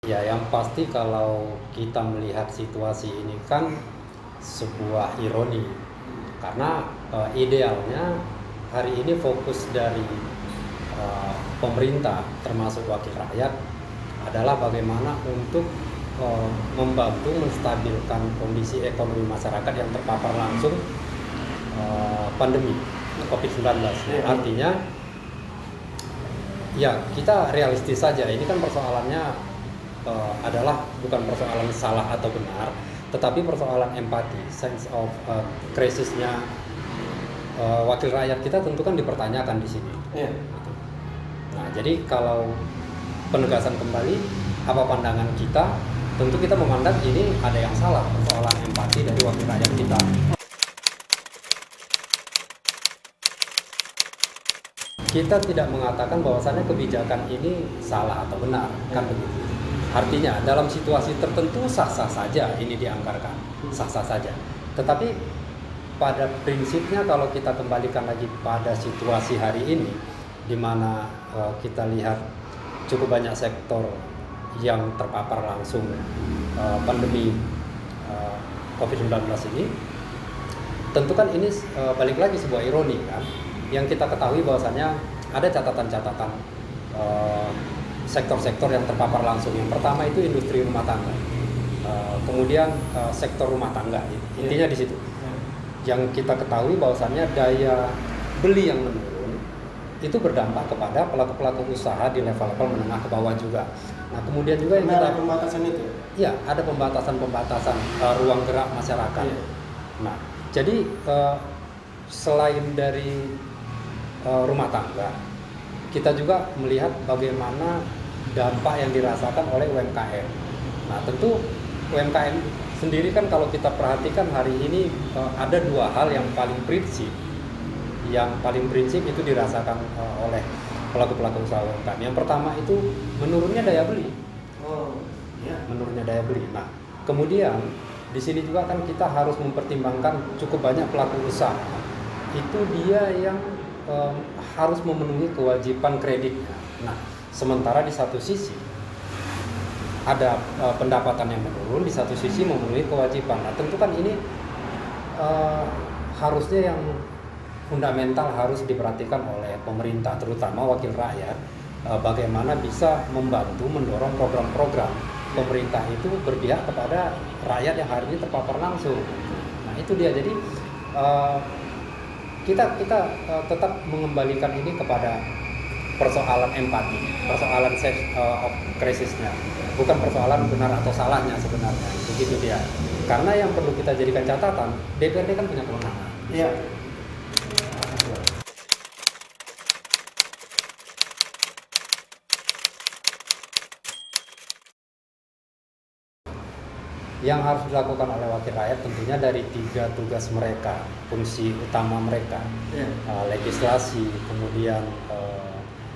Ya, yang pasti kalau kita melihat situasi ini kan sebuah ironi, karena idealnya hari ini fokus dari pemerintah termasuk wakil rakyat adalah bagaimana untuk membantu menstabilkan kondisi ekonomi masyarakat yang terpapar langsung pandemi COVID-19. Artinya ya kita realistis saja, ini kan persoalannya adalah bukan persoalan salah atau benar, tetapi persoalan empati, sense of krisisnya wakil rakyat kita tentu kan dipertanyakan di sini. Iya. Nah, jadi kalau penegasan kembali apa pandangan kita, tentu kita memandang ini ada yang salah, persoalan empati dari wakil rakyat kita. Kita tidak mengatakan bahwasannya kebijakan ini salah atau benar, kan begitu. Artinya dalam situasi tertentu sah-sah saja ini dianggarkan, sah-sah saja. Tetapi pada prinsipnya kalau kita kembalikan lagi pada situasi hari ini, di mana kita lihat cukup banyak sektor yang terpapar langsung pandemi COVID-19 ini, tentu kan ini balik lagi sebuah ironi kan, yang kita ketahui bahwasannya ada catatan-catatan sektor-sektor yang terpapar langsung. Yang pertama itu industri rumah tangga, kemudian sektor rumah tangga, intinya di situ. Yang kita ketahui bahwasannya daya beli yang menurun itu berdampak kepada pelaku-pelaku usaha di level-level menengah ke bawah juga. Nah, kemudian juga yang ada pembatasan itu. Ya, ada pembatasan ruang gerak masyarakat. Nah, jadi selain dari rumah tangga, kita juga melihat bagaimana dampak yang dirasakan oleh UMKM. Nah, tentu UMKM sendiri kan kalau kita perhatikan hari ini ada dua hal yang paling prinsip. Yang paling prinsip itu dirasakan oleh pelaku-pelaku usaha UMKM. Yang pertama itu menurunnya daya beli. Menurunnya daya beli. Nah, kemudian di sini juga kan kita harus mempertimbangkan cukup banyak pelaku usaha. Itu dia yang harus memenuhi kewajiban kreditnya. Nah, sementara di satu sisi ada pendapatan yang menurun, di satu sisi memenuhi kewajiban. Nah, tentu kan ini harusnya yang fundamental harus diperhatikan oleh pemerintah, terutama wakil rakyat, bagaimana bisa membantu mendorong program-program pemerintah itu berpihak kepada rakyat yang hari ini terpapar langsung. Nah, itu dia. Jadi kita tetap mengembalikan ini kepada persoalan empati, persoalan sense of krisisnya, bukan persoalan benar atau salahnya sebenarnya. Begitu dia. Karena yang perlu kita jadikan catatan, DPRD kan punya kewenangan. Iya. Yang harus dilakukan oleh wakil rakyat tentunya dari 3 tugas mereka, fungsi utama mereka, legislasi, kemudian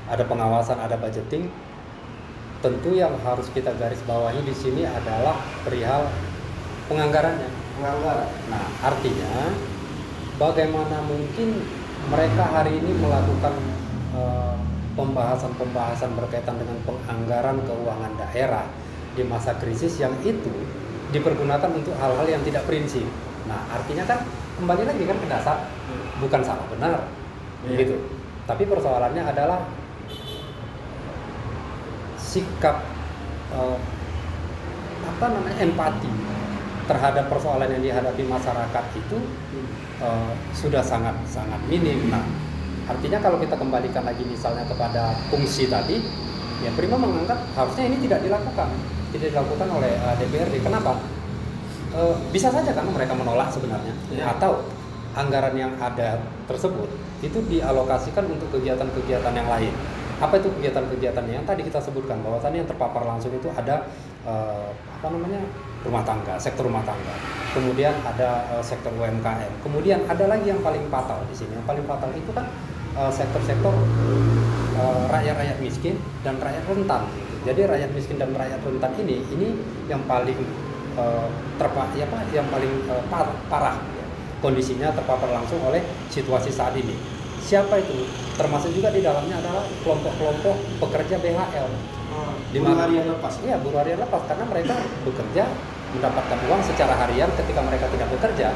ada pengawasan, ada budgeting. Tentu yang harus kita garis bawahi di sini adalah perihal penganggarannya. Nah, artinya bagaimana mungkin mereka hari ini melakukan pembahasan berkaitan dengan penganggaran keuangan daerah di masa krisis yang itu dipergunakan untuk hal-hal yang tidak prinsip. Nah, artinya kan kembali lagi kan ke dasar, bukan salah benar, gitu. Tapi persoalannya adalah sikap empati terhadap persoalan yang dihadapi masyarakat itu sudah sangat minim. Nah, artinya kalau kita kembalikan lagi misalnya kepada fungsi tadi, ya Prima menganggap harusnya ini tidak dilakukan oleh DPRD. Kenapa? Bisa saja kan mereka menolak sebenarnya, atau anggaran yang ada tersebut itu dialokasikan untuk kegiatan-kegiatan yang lain. Apa itu kegiatan-kegiatan yang tadi kita sebutkan, bahwasannya yang terpapar langsung itu ada rumah tangga, sektor rumah tangga, kemudian ada sektor UMKM, kemudian ada lagi yang paling fatal di sini. Yang paling fatal itu kan sektor-sektor rakyat-rakyat miskin dan rakyat rentan. Jadi rakyat miskin dan rakyat rentan ini yang paling parah kondisinya, terpapar langsung oleh situasi saat ini. Siapa itu? Termasuk juga di dalamnya adalah kelompok-kelompok pekerja BHL. Di buruh mana harian lepas. iya, buruh harian lepas, karena mereka bekerja mendapatkan uang secara harian. Ketika mereka tidak bekerja,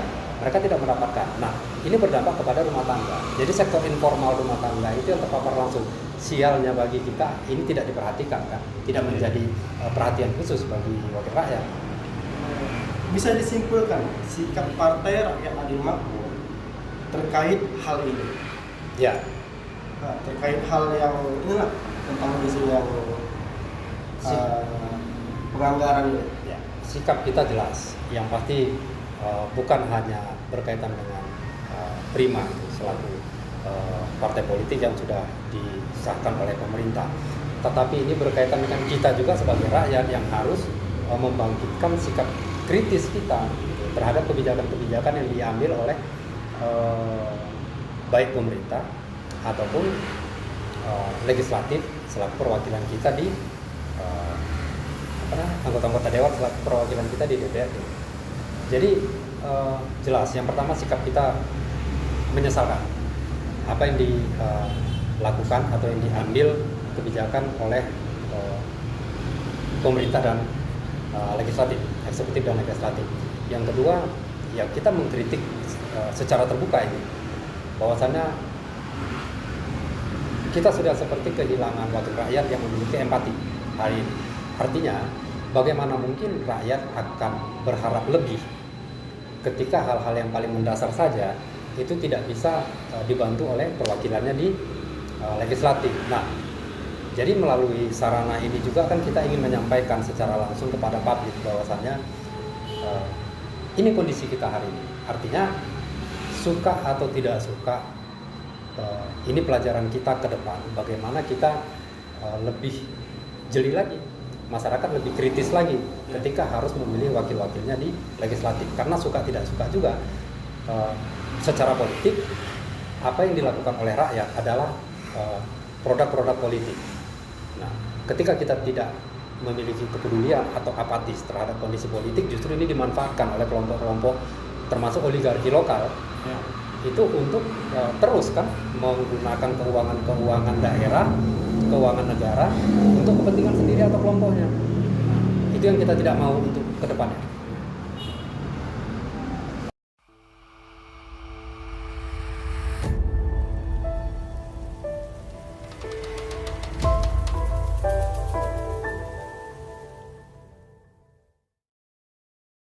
mereka tidak mendapatkan. Nah, ini berdampak kepada rumah tangga. Jadi sektor informal rumah tangga itu yang terpapar langsung. Sialnya bagi kita, ini tidak diperhatikan kan, tidak menjadi perhatian khusus bagi wakil rakyat. Bisa disimpulkan sikap Partai Rakyat Adil Makmur terkait hal ini. Ya, Nah, terkait hal yang inilah tentang isu yang penganggaran ini. ya, sikap kita jelas. Yang pasti bukan hanya berkaitan dengan Prima itu selaku partai politik yang sudah disahkan oleh pemerintah, tetapi ini berkaitan dengan kita juga sebagai rakyat yang harus membangkitkan sikap kritis kita gitu, terhadap kebijakan-kebijakan yang diambil oleh baik pemerintah ataupun legislatif selaku perwakilan kita di anggota-anggota dewan selaku perwakilan kita di DPRD. Jadi jelas yang pertama sikap kita menyesalkan apa yang dilakukan atau yang diambil kebijakan oleh pemerintah dan legislatif, eksekutif dan legislatif. Yang kedua, ya kita mengkritik secara terbuka ini, bahwasannya kita sudah seperti kehilangan wakil rakyat yang memiliki empati hari ini. Artinya, bagaimana mungkin rakyat akan berharap lebih ketika hal-hal yang paling mendasar saja itu tidak bisa dibantu oleh perwakilannya di legislatif. Nah, jadi melalui sarana ini juga kan kita ingin menyampaikan secara langsung kepada publik bahwasannya ini kondisi kita hari ini. Artinya suka atau tidak suka, ini pelajaran kita ke depan. Bagaimana kita lebih jeli lagi, masyarakat lebih kritis lagi ketika harus memilih wakil-wakilnya di legislatif. Karena suka tidak suka juga, secara politik apa yang dilakukan oleh rakyat adalah produk-produk politik. Nah, ketika kita tidak memiliki kepedulian atau apatis terhadap kondisi politik, justru ini dimanfaatkan oleh kelompok-kelompok termasuk oligarki lokal itu untuk terus kan menggunakan keuangan daerah, keuangan negara untuk kepentingan sendiri atau kelompoknya. Itu yang kita tidak mau untuk ke depannya.